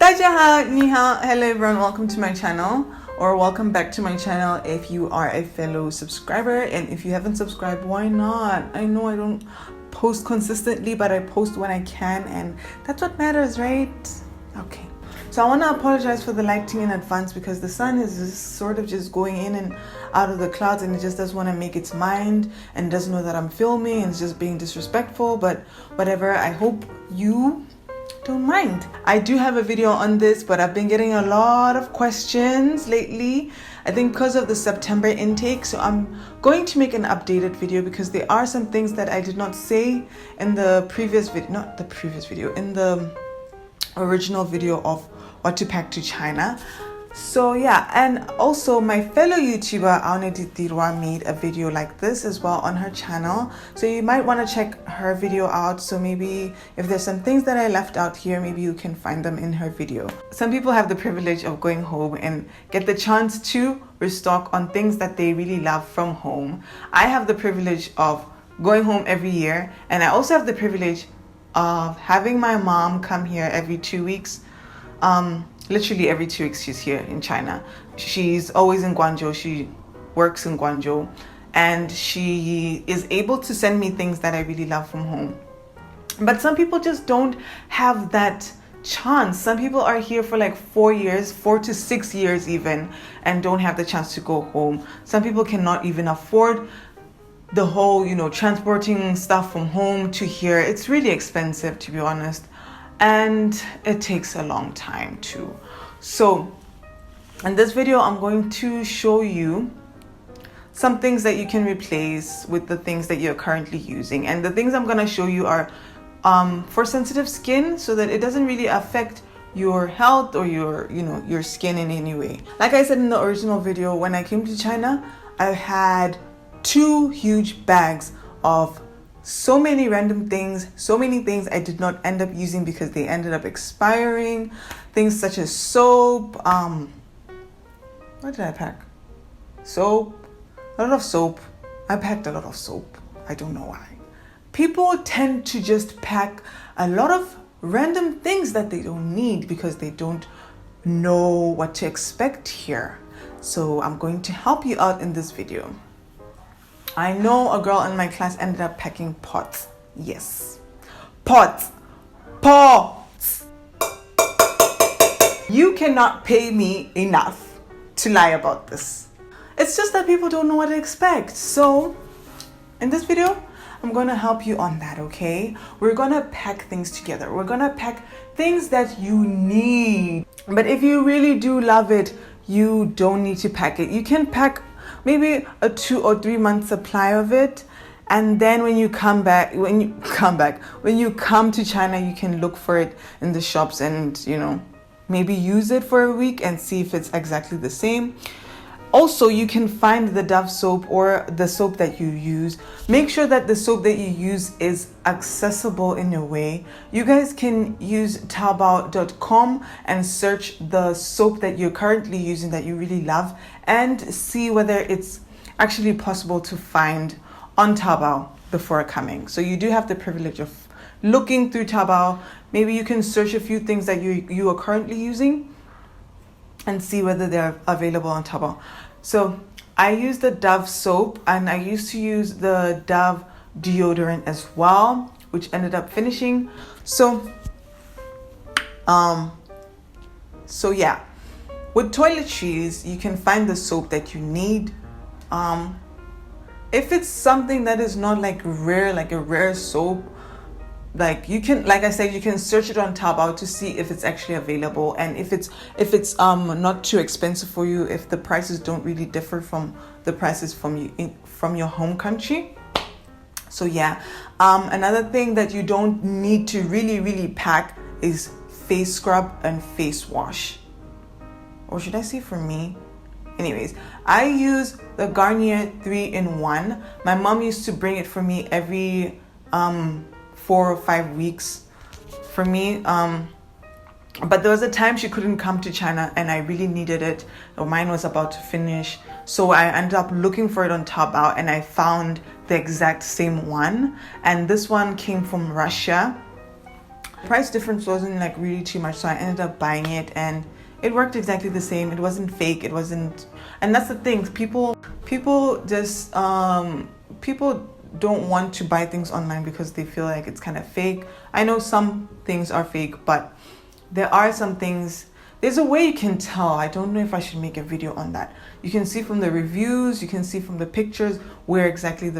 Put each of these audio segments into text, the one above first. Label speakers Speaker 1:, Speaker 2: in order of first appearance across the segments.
Speaker 1: Dajaha, ni hao, hello everyone, welcome to my channel, or welcome back to my channel if you are a fellow subscriber. And if you haven't subscribed, why not? I know I don't post consistently, but I post when I can, and that's what matters, right? Okay, so I want to apologize for the lighting in advance because the sun is just sort of just going in and out of the clouds, and it just doesn't want to make its mind and doesn't know that I'm filming, and it's just being disrespectful. But whatever, I hope you don't mind. I do have a video on this, but I've been getting a lot of questions lately, I think because of the September intake. So I'm going to make an updated video because there are some things that I did not say in the previous video, not the previous video, in the original video of what to pack to China. So yeah, and also my fellow YouTuber Auneditirwa made a video like this as well on her channel, so you might want to check her video out. So maybe if there's some things that I left out here, maybe you can find them in her video. Some people have the privilege of going home and get the chance to restock on things that they really love from home. I have the privilege of going home every year, and I also have the privilege of having my mom come here every 2 weeks. Literally every 2 weeks she's here in China. She's always in Guangzhou. She works in Guangzhou, and she is able to send me things that I really love from home. But some people just don't have that chance. Some people are here for like 4 years, 4 to 6 years even, and don't have the chance to go home. Some people cannot even afford the whole, transporting stuff from home to here. It's really expensive, to be honest. And it takes a long time too. So in this video, I'm going to show you some things that you can replace with the things that you're currently using. And the things I'm going to show you are for sensitive skin, so that it doesn't really affect your health or your skin in any way. Like I said in the original video, when I came to China, I had 2 huge bags of so many random things, so many things I did not end up using because they ended up expiring. Things such as soap. What did I pack? Soap. A lot of soap. I packed a lot of soap. I don't know why. People tend to just pack a lot of random things that they don't need because they don't know what to expect here. So I'm going to help you out in this video. I know a girl in my class ended up packing pots. Yes. Pots. Pots. You cannot pay me enough to lie about this. It's just that people don't know what to expect. So in this video, I'm going to help you on that, okay? We're going to pack things together. We're going to pack things that you need. But if you really do love it, you don't need to pack it. You can pack maybe a 2 or 3 month supply of it, and then when you come to China, you can look for it in the shops and maybe use it for a week and see if it's exactly the same. Also, you can find the Dove soap or the soap that you use. Make sure that the soap that you use is accessible in a way. You guys can use Taobao.com and search the soap that you're currently using that you really love and see whether it's actually possible to find on Taobao before coming. So you do have the privilege of looking through Taobao. Maybe you can search a few things that you are currently using and see whether they're available on Taobao. So I use the Dove soap, and I used to use the Dove deodorant as well, which ended up finishing. So yeah, with toiletries, you can find the soap that you need. If it's something that is not like a rare soap, like I said, you can search it on Taobao to see if it's actually available, and if it's not too expensive for you, if the prices don't really differ from the prices from your home country. So yeah, another thing that you don't need to really pack is face scrub and face wash. Or should I say for me? Anyways, I use the Garnier 3-in-1. My mom used to bring it for me every 4 or 5 weeks for me. But there was a time she couldn't come to China and I really needed it. Mine was about to finish. So I ended up looking for it on Taobao and I found the exact same one. And this one came from Russia. Price difference wasn't like really too much, so I ended up buying it, and it worked exactly the same. It wasn't fake, it wasn't, and that's the thing, people just people don't want to buy things online because they feel like it's kind of fake. I know some things are fake, but there are some things, there's a way you can tell. I don't know if I should make a video on that. You can see from the reviews, you can see from the pictures where exactly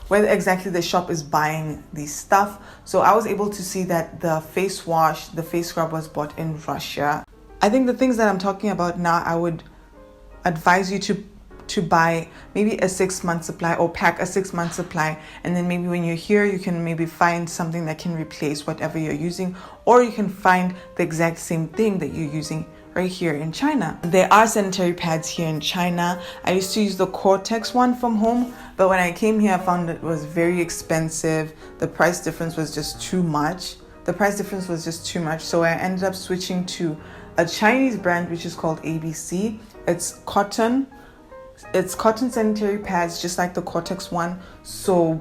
Speaker 1: where exactly the shop is buying these stuff. So I was able to see that the face wash, the face scrub was bought in Russia. I think the things that I'm talking about now, I would advise you to buy maybe a 6-month supply, or pack a 6-month supply, and then maybe when you're here you can maybe find something that can replace whatever you're using, or you can find the exact same thing that you're using right here in China. There are sanitary pads here in China. I used to use the Cortex one from home, but when I came here I found it was very expensive. The price difference was just too much. So I ended up switching to a Chinese brand which is called ABC. It's cotton sanitary pads, just like the Cortex one, so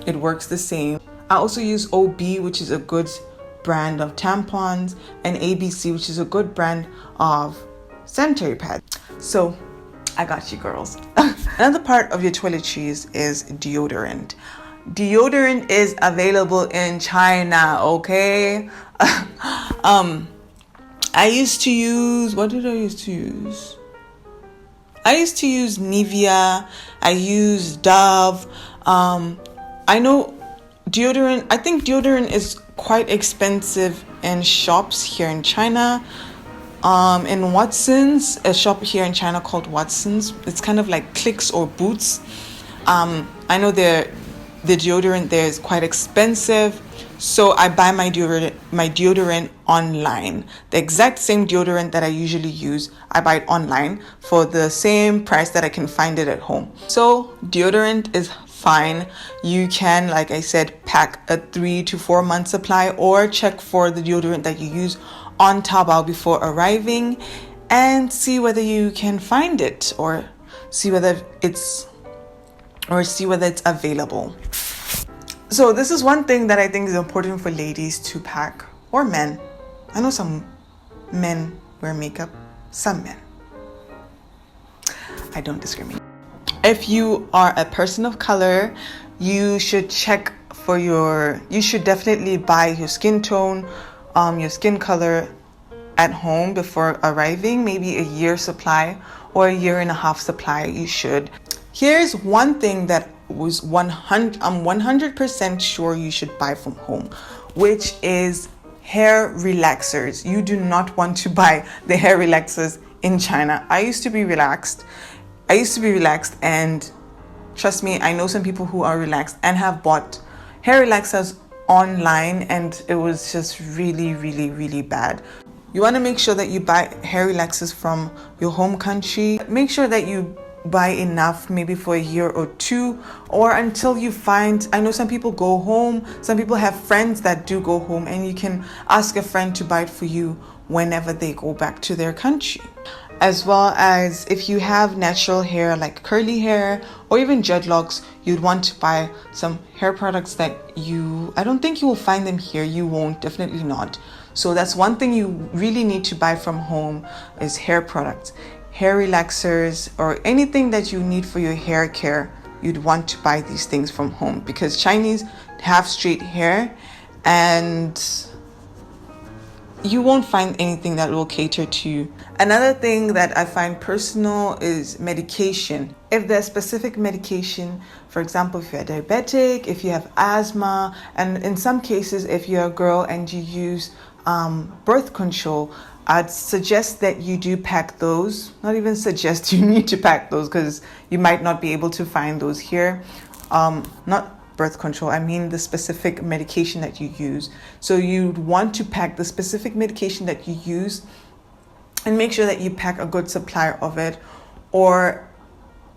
Speaker 1: it works the same. I also use OB, which is a good brand of tampons, and ABC, which is a good brand of sanitary pads. So I got you, girls. Another part of your toiletries is deodorant. Deodorant is available in China, okay? I used to use, what did I used to use? I used to use Nivea. I use Dove. I know deodorant, I think deodorant is quite expensive in shops here in China. In Watson's, a shop here in China called Watson's, it's kind of like Clicks or Boots. I know the deodorant there is quite expensive, so I buy my deodorant online. The exact same deodorant that I usually use, I buy it online for the same price that I can find it at home. So deodorant is fine. You can, like I said, pack a 3 to 4 month supply, or check for the deodorant that you use on Taobao before arriving and see whether you can find it, or see whether it's available. So this is one thing that I think is important for ladies to pack, or men. I know some men wear makeup, some men. I don't discriminate. If you are a person of color, you should definitely buy your skin tone, your skin color at home before arriving, maybe a year supply or a year and a half supply. You should. Here's one thing that was 100% sure you should buy from home, which is hair relaxers. You do not want to buy the hair relaxers in China. I used to be relaxed, and trust me, I know some people who are relaxed and have bought hair relaxers online, and it was just really, really, really bad. You want to make sure that you buy hair relaxers from your home country. Make sure that you buy enough, maybe for a year or two, or until you find, I know some people go home, some people have friends that do go home, and you can ask a friend to buy it for you whenever they go back to their country. As well as if you have natural hair like curly hair or even dreadlocks, you'd want to buy some hair products that I don't think you will find them here. You won't, definitely not. So that's one thing you really need to buy from home is hair products, hair relaxers, or anything that you need for your hair care. You'd want to buy these things from home because Chinese have straight hair, and you won't find anything that will cater to you. Another thing that I find personal is medication. If there's specific medication, for example, if you're diabetic, if you have asthma, and in some cases, if you're a girl and you use birth control, I'd suggest that you do pack those. Not even suggest, you need to pack those because you might not be able to find those here. Not birth control, I mean the specific medication that you use. So you'd want to pack the specific medication that you use and make sure that you pack a good supply of it. Or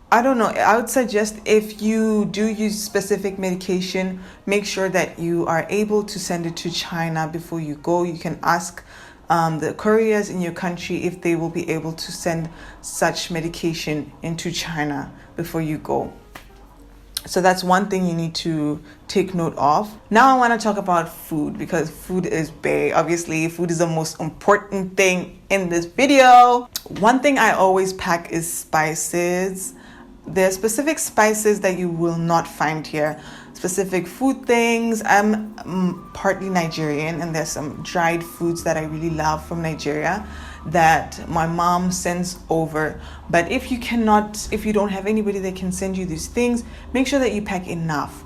Speaker 1: I don't know, I would suggest if you do use specific medication, make sure that you are able to send it to China before you go. You can ask the couriers in your country if they will be able to send such medication into China before you go. So that's one thing you need to take note of. Now I want to talk about food, because food is big. Obviously, food is the most important thing in this video. One thing I always pack is spices. There are specific spices that you will not find here. Specific food things. I'm partly Nigerian, and there's some dried foods that I really love from Nigeria that my mom sends over. But if you don't have anybody that can send you these things, make sure that you pack enough.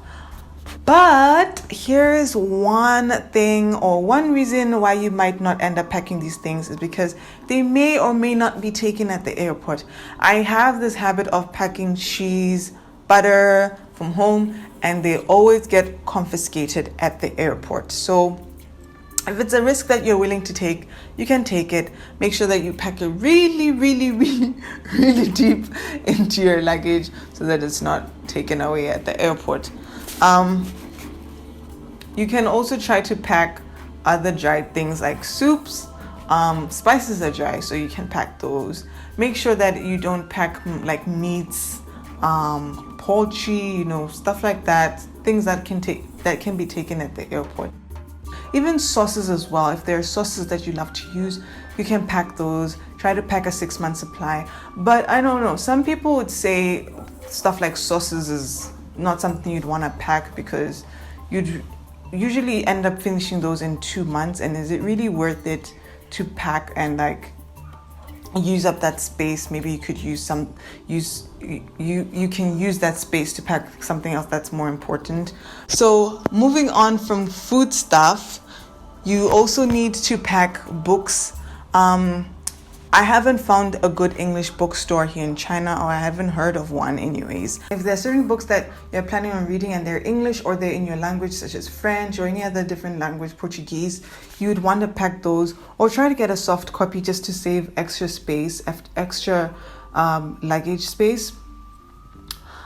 Speaker 1: But here's one thing, or one reason why you might not end up packing these things, is because they may or may not be taken at the airport. I have this habit of packing cheese, butter from home, and they always get confiscated at the airport. So if it's a risk that you're willing to take, you can take it. Make sure that you pack it really, really, really, really deep into your luggage so that it's not taken away at the airport. You can also try to pack other dried things like soups. Spices are dry, so you can pack those. Make sure that you don't pack like meats, poultry, stuff like that. Things that can be taken at the airport. Even sauces as well. If there are sauces that you love to use, you can pack those. Try to pack a 6-month supply. But I don't know. Some people would say stuff like sauces is not something you'd want to pack, because you'd usually end up finishing those in 2 months. And is it really worth it to pack and like use up that space? Maybe you could you can use that space to pack something else that's more important. So moving on from food stuff, you also need to pack books. I haven't found a good English bookstore here in China, or I haven't heard of one anyways. If there are certain books that you're planning on reading and they're English, or they're in your language such as French or any other different language, Portuguese, you would want to pack those, or try to get a soft copy just to save extra space, extra luggage space.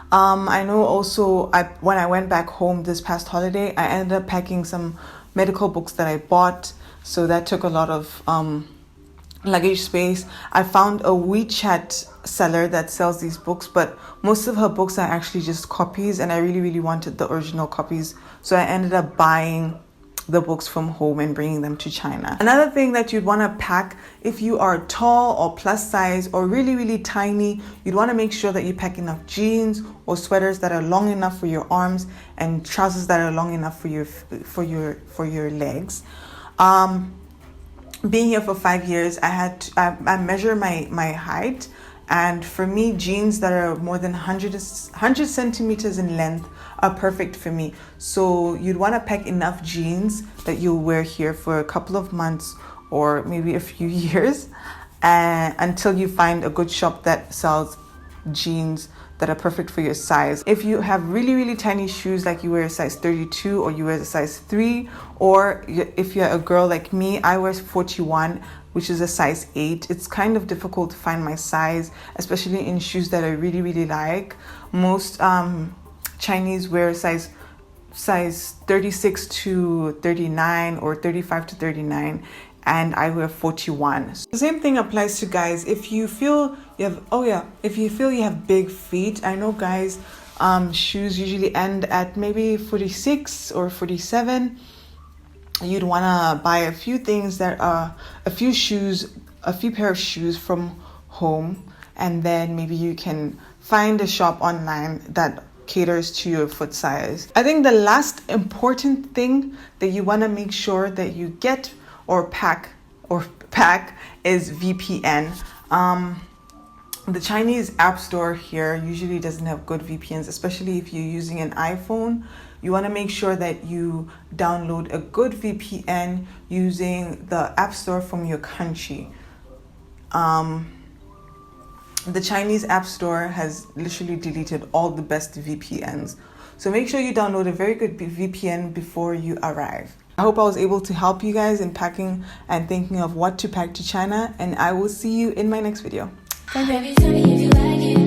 Speaker 1: I know also when I went back home this past holiday, I ended up packing some medical books that I bought, so that took a lot of luggage space. I found a WeChat seller that sells these books, but most of her books are actually just copies, and I really, really wanted the original copies, so I ended up buying the books from home and bringing them to China. Another thing that you'd want to pack, if you are tall or plus size or really, really tiny, you'd want to make sure that you pack enough jeans or sweaters that are long enough for your arms, and trousers that are long enough for your legs. Being here for 5 years, I measure my height, and for me, jeans that are more than 100 centimeters in length are perfect for me. So you'd want to pack enough jeans that you'll wear here for a couple of months or maybe a few years, until you find a good shop that sells jeans that are perfect for your size. If you have really, really tiny shoes, like you wear a size 32 or you wear a size 3, or if you're a girl like me, I wear 41, which is a size 8. It's kind of difficult to find my size, especially in shoes that I really, really like. Most Chinese wear size 36 to 39 or 35 to 39. And I wear 41. So the same thing applies to guys. If you feel you have big feet, I know guys, shoes usually end at maybe 46 or 47. You'd want to buy a few things that are a few pair of shoes from home, and then maybe you can find a shop online that caters to your foot size. I think the last important thing that you want to make sure that you get or pack is VPN. The Chinese app store here usually doesn't have good VPNs, especially if you're using an iPhone. You want to make sure that you download a good VPN using the app store from your country. The Chinese app store has literally deleted all the best VPNs. So make sure you download a very good VPN before you arrive. I hope I was able to help you guys in packing and thinking of what to pack to China, and I will see you in my next video. Bye.